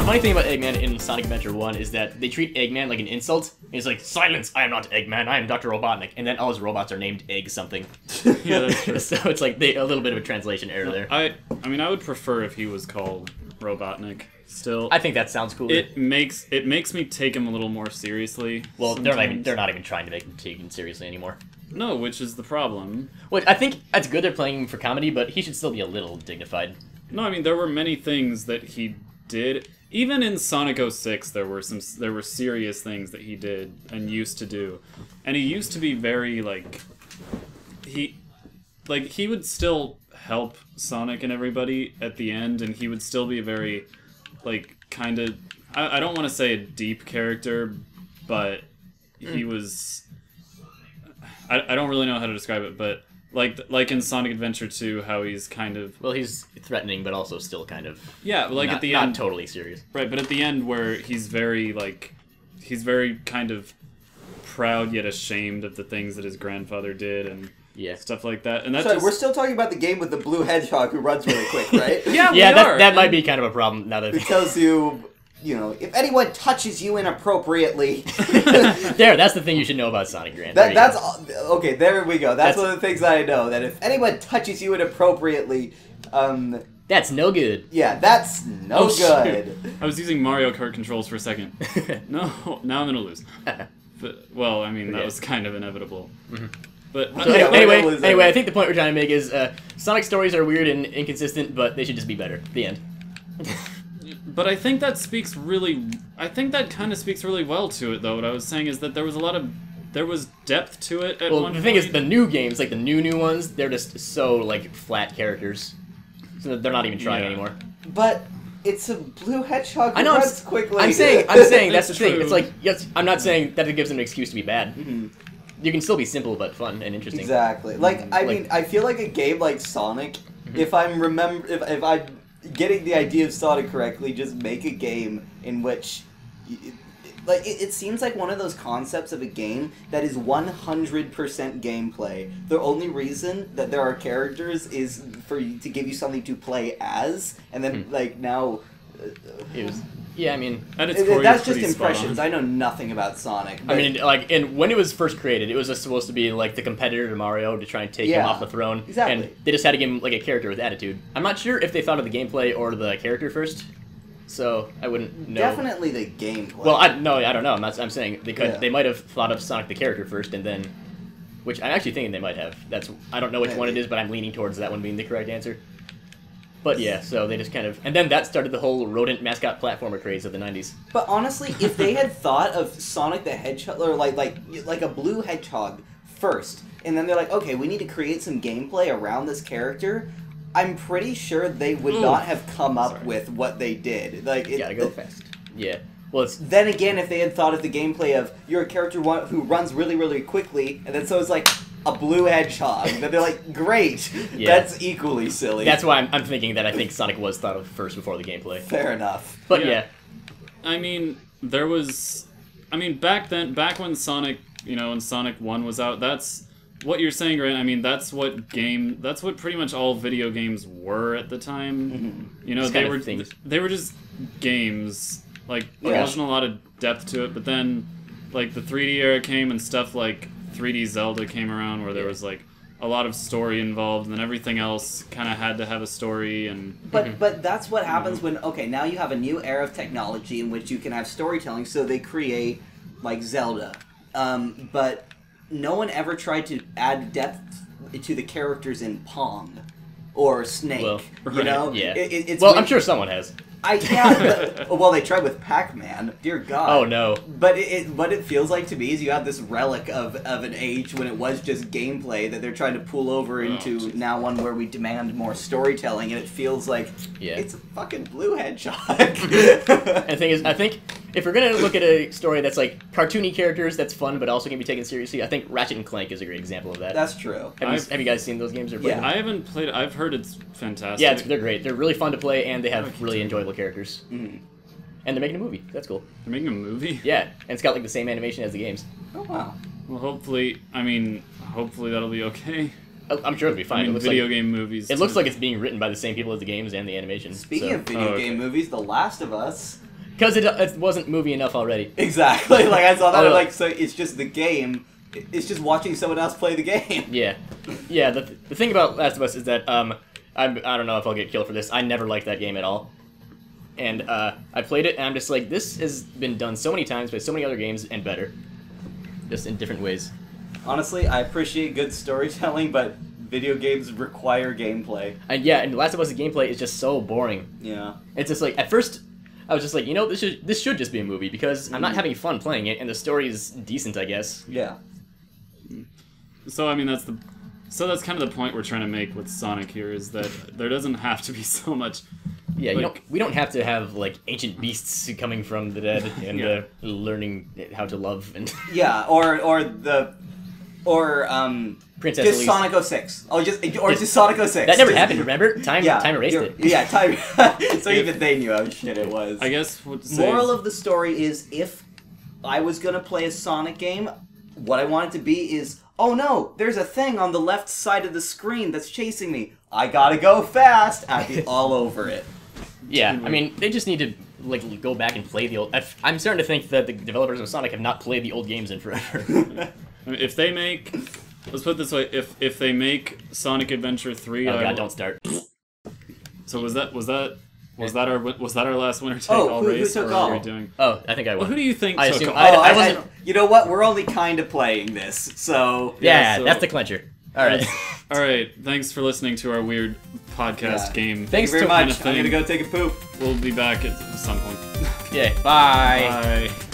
funny thing about Eggman in Sonic Adventure 1 is that they treat Eggman like an insult. He's like, silence, I am not Eggman, I am Dr. Robotnik. And then all his robots are named Egg something. Yeah, that's true. So it's like a little bit of a translation error there. I mean, I would prefer if he was called Robotnik. Still, I think that sounds cooler. It makes me take him a little more seriously. Well, sometimes. they're not even trying to make him taken seriously anymore. No, which is the problem. Well, I think that's good they're playing him for comedy, but he should still be a little dignified. No, I mean, there were many things that he did. Even in Sonic 06, there were serious things that he did and used to do. And he used to be very, he would still help Sonic and everybody at the end, and he would still be a very, kind of, I don't want to say a deep character, but he was, I don't really know how to describe it, but like in Sonic Adventure 2, how he's kind of... Well, he's threatening, but also still kind of... Yeah, at the end... Not totally serious. Right, but at the end where he's very, he's very kind of proud yet ashamed of the things that his grandfather did and stuff like that. And that's Sorry, we're still talking about the game with the blue hedgehog who runs really quick, right? Yeah, that might be kind of a problem now that... It tells you... if anyone touches you inappropriately... that's the thing you should know about Sonic Grand. Okay, there we go. That's one of the things that I know. That if anyone touches you inappropriately... that's no good. Yeah, that's no good. Shoot. I was using Mario Kart controls for a second. No, now I'm going to lose. But, well, I mean, that was kind of inevitable. Mm-hmm. But so anyway, I think the point we're trying to make is Sonic stories are weird and inconsistent, but they should just be better. The end. But I think that kind of speaks really well to it, though. What I was saying is that there was depth to it at one point. Well, the thing is, the new games, like the new ones, they're just so, flat characters. So they're not even trying anymore. But it's a blue hedgehog who runs quickly. I'm saying that's the thing. It's like, yes, I'm not saying that it gives them an excuse to be bad. Mm-hmm. You can still be simple but fun and interesting. Exactly. I mean, I feel like a game like Sonic, if I'm getting the idea of Sonic correctly, just make a game in which, it seems like one of those concepts of a game that is 100% gameplay. The only reason that there are characters is for you to give you something to play as, and then now. Yeah, I mean... That's just impressions. I know nothing about Sonic. I mean, and when it was first created, it was just supposed to be, the competitor to Mario to try and take him off the throne. Exactly. And they just had to give him, a character with attitude. I'm not sure if they thought of the gameplay or the character first, so I wouldn't know. Definitely the gameplay. Well, I don't know. I'm saying they might have thought of Sonic the character first, and then... Which I'm actually thinking they might have. I don't know which one it is, but I'm leaning towards that one being the correct answer. But yeah, so they just kind of... And then that started the whole rodent mascot platformer craze of the 90s. But honestly, if they had thought of Sonic the Hedgehog, or like a blue hedgehog first, and then they're like, okay, we need to create some gameplay around this character, I'm pretty sure they would not have come up with what they did. You gotta go fast. Yeah. Well, then again, if they had thought of the gameplay of, you're a character who runs really, really quickly, and then so it's like... a blue hedgehog. Then they're like, great. Yeah. That's equally silly. That's why I'm thinking that I think Sonic was thought of first before the gameplay. Fair enough. But yeah. I mean, back when Sonic, when Sonic 1 was out, that's what you're saying, right? I mean, that's what pretty much all video games were at the time. Mm-hmm. They were just games. There wasn't a lot of depth to it, but then, the 3D era came and stuff like 3D Zelda came around where there was a lot of story involved, and then everything else kind of had to have a story. And but that's what happens when now you have a new era of technology in which you can have storytelling. So they create Zelda, but no one ever tried to add depth to the characters in Pong or Snake. Well, Yeah. I'm sure someone has. Well, they tried with Pac-Man. Dear God. Oh no. But what it feels like to me is you have this relic of an age when it was just gameplay that they're trying to pull over into now one where we demand more storytelling, and it feels like it's a fucking blue hedgehog. And the thing is, I think if we're gonna look at a story that's cartoony characters that's fun but also can be taken seriously, I think Ratchet and Clank is a great example of that. That's true. Have you guys seen those games or played them? I haven't played it. I've heard it's fantastic. Yeah, they're great. They're really fun to play, and they have really enjoyable characters. Mm-hmm. And they're making a movie. That's cool. They're making a movie? Yeah, and it's got the same animation as the games. Oh, wow. Well, hopefully that'll be okay. I'm sure it'll be fine. I mean, video game movies. It looks like it's being written by the same people as the games and the animation. Speaking of video game movies, The Last of Us. Because it wasn't movie enough already. Exactly. Like I saw that. Like so, it's just the game. It's just watching someone else play the game. Yeah, yeah. The thing about Last of Us is that I don't know if I'll get killed for this. I never liked that game at all, and I played it and I'm just like, this has been done so many times by so many other games and better, just in different ways. Honestly, I appreciate good storytelling, but video games require gameplay. And yeah, and Last of Us' gameplay is just so boring. Yeah. It's just like, at first, I was just like, you know, this should just be a movie, because I'm not having fun playing it, and the story is decent, I guess. Yeah. So, I mean, that's kind of the point we're trying to make with Sonic here, is that there doesn't have to be so much... Yeah, like, we don't have to have, like, ancient beasts coming from the dead and learning how to love and... Yeah, or Princess just Elise. Sonic 06. Just Sonic 06. That never happened, remember? Time erased it. Yeah, time. So even they knew how shit it was. I guess Moral of the story is, if I was gonna play a Sonic game, what I want it to be is, oh no, there's a thing on the left side of the screen that's chasing me. I gotta go fast. I'd be all over it. Yeah, I mean, they just need to like go back and play the old... I'm starting to think that the developers of Sonic have not played the old games in forever. I mean, if they make... Let's put it this way, if they make Sonic Adventure 3... Oh god, don't start. So was that our last winner take Oh, all who race? took or all? are we doing... Oh, I think I won. Well, who do you think I took assume, all? I wasn't... you know what? We're only kind of playing this, so... Yeah, so- that's the clencher. Alright. Alright, thanks for listening to our weird podcast game. Thanks very much. I'm gonna go take a poop. We'll be back at some point. Yeah, bye. Bye.